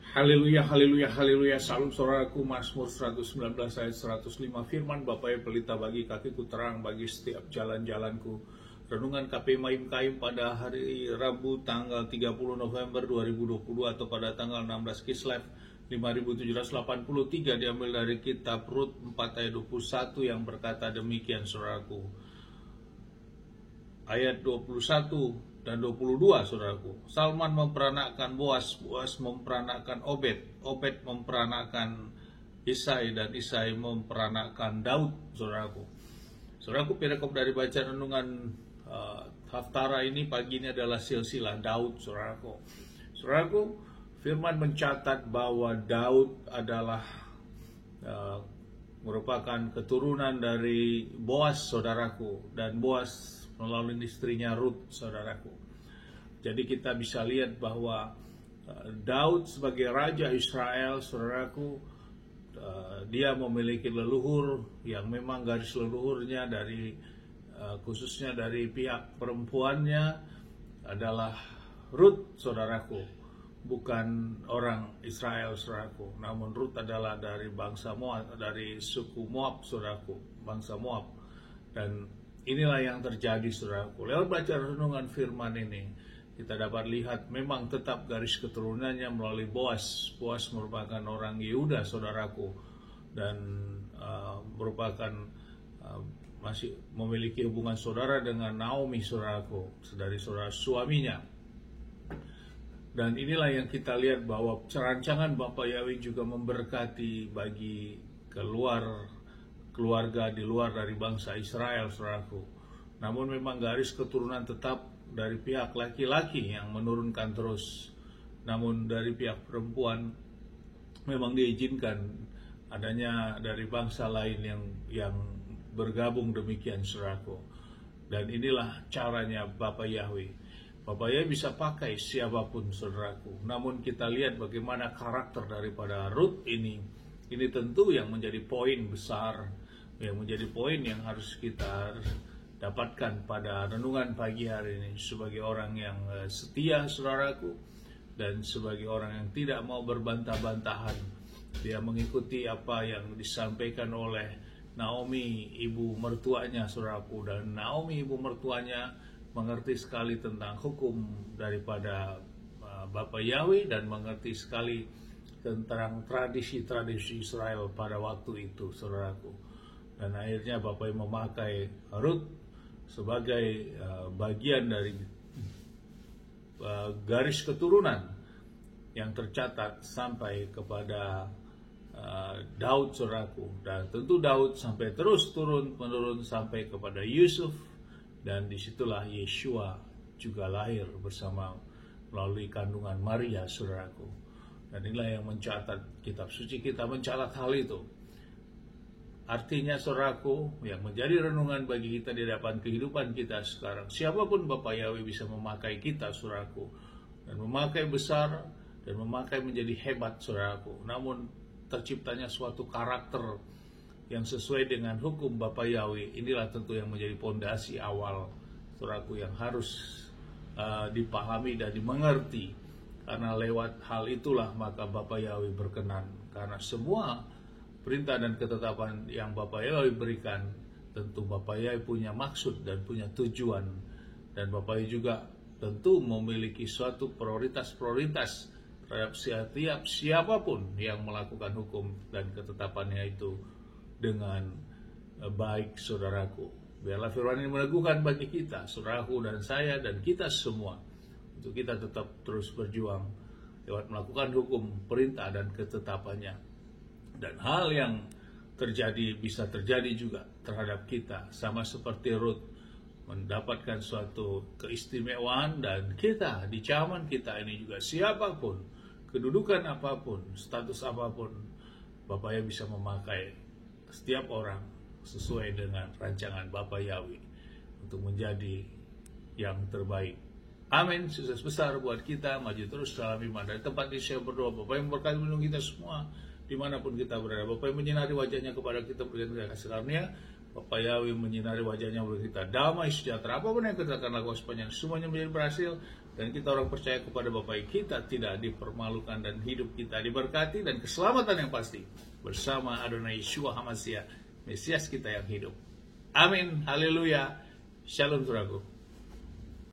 Haleluya, haleluya, haleluya. Salam saudaraku, Mazmur 119 ayat 105. Firman Bapa yang pelita bagi kakiku, terang bagi setiap jalan-jalanku. Renungan KP Maim Kaim pada hari Rabu tanggal 30 November 2022 atau pada tanggal 16 Kislev 5783 diambil dari kitab Rut 4 ayat 21 yang berkata demikian saudaraku. Ayat 21 dan 22 saudaraku. Salman memperanakkan Boas, Boas memperanakkan Obed, Obed memperanakkan Isai, dan Isai memperanakkan Daud saudaraku. Saudaraku, perikop dari bacaan renungan Haftara ini pagi ini adalah silsilah Daud saudaraku. Saudaraku, firman mencatat bahwa Daud adalah merupakan keturunan dari Boas saudaraku, dan Boas melalui istrinya Ruth saudaraku. Jadi kita bisa lihat bahwa Daud sebagai Raja Israel saudaraku, dia memiliki leluhur yang memang garis leluhurnya dari khususnya dari pihak perempuannya adalah Ruth saudaraku, bukan orang Israel saudaraku, namun Ruth adalah dari bangsa Moab, dari suku Moab saudaraku, bangsa Moab. Dan inilah yang terjadi saudaraku. Lewat baca renungan firman ini kita dapat lihat memang tetap garis keturunannya melalui Boas. Boas merupakan orang Yehuda saudaraku, dan merupakan masih memiliki hubungan saudara dengan Naomi saudaraku, dari saudara suaminya. Dan inilah yang kita lihat bahwa rancangan Bapak Yahweh juga memberkati bagi keluarga di luar dari bangsa Israel saudaraku. Namun memang garis keturunan tetap dari pihak laki-laki yang menurunkan terus. Namun dari pihak perempuan memang diizinkan adanya dari bangsa lain yang bergabung demikian saudaraku. Dan inilah caranya Bapak Yahweh. Bapak Yahweh bisa pakai siapapun saudaraku. Namun kita lihat bagaimana karakter daripada Ruth ini tentu yang menjadi poin besar, yang menjadi poin yang harus kita dapatkan pada renungan pagi hari ini. Sebagai orang yang setia saudaraku, dan sebagai orang yang tidak mau berbantah-bantahan, dia mengikuti apa yang disampaikan oleh Naomi ibu mertuanya saudaraku. Dan Naomi ibu mertuanya mengerti sekali tentang hukum daripada Bapak Yahweh, dan mengerti sekali tentang tradisi-tradisi Israel pada waktu itu saudaraku. Dan akhirnya Bapak memakai Ruth sebagai bagian dari garis keturunan yang tercatat sampai kepada Daud saudaraku. Dan tentu Daud sampai terus turun-menurun sampai kepada Yusuf, dan disitulah Yeshua juga lahir bersama melalui kandungan Maria saudaraku. Dan inilah yang mencatat kitab suci kita, mencatat hal itu. Artinya saudaraku, yang menjadi renungan bagi kita di hadapan kehidupan kita sekarang, siapapun Bapak Yahweh bisa memakai kita saudaraku, dan memakai besar, dan memakai menjadi hebat saudaraku. Namun terciptanya suatu karakter yang sesuai dengan hukum Bapak Yahweh, inilah tentu yang menjadi pondasi awal saudaraku, yang harus dipahami dan dimengerti. Karena lewat hal itulah maka Bapak Yahweh berkenan. Karena semua perintah dan ketetapan yang Bapak Yahweh berikan, tentu Bapak Yahweh punya maksud dan punya tujuan. Dan Bapak Yahweh juga tentu memiliki suatu prioritas terhadap setiap siapapun yang melakukan hukum dan ketetapannya itu dengan baik saudaraku. Biarlah firman ini meneguhkan bagi kita, saudaraku dan saya dan kita semua, untuk kita tetap terus berjuang lewat melakukan hukum, perintah dan ketetapannya. Dan hal yang terjadi bisa terjadi juga terhadap kita, sama seperti Ruth mendapatkan suatu keistimewaan. Dan kita di zaman kita ini juga, siapapun, kedudukan apapun, status apapun, Bapak Yahweh bisa memakai setiap orang sesuai dengan rancangan Bapak Yahweh untuk menjadi yang terbaik. Amin. Sukses besar buat kita, maju terus dalam iman. Dari tempat ini saya berdoa, Bapak yang memberkati melindungi kita semua dimanapun kita berada. Bapak yang menyinari wajahnya kepada kita, berikan kasih karunia, Bapa Yahweh menyinari wajahnya bagi kita, damai sejahtera. Apapun yang kita akan lakukan sepanjang semuanya menjadi berhasil. Dan kita orang percaya kepada Bapa, kita tidak dipermalukan dan hidup kita diberkati dan keselamatan yang pasti bersama Adonai Yeshua HaMashiach, Mesias kita yang hidup. Amin. Haleluya. Shalom saudaraku.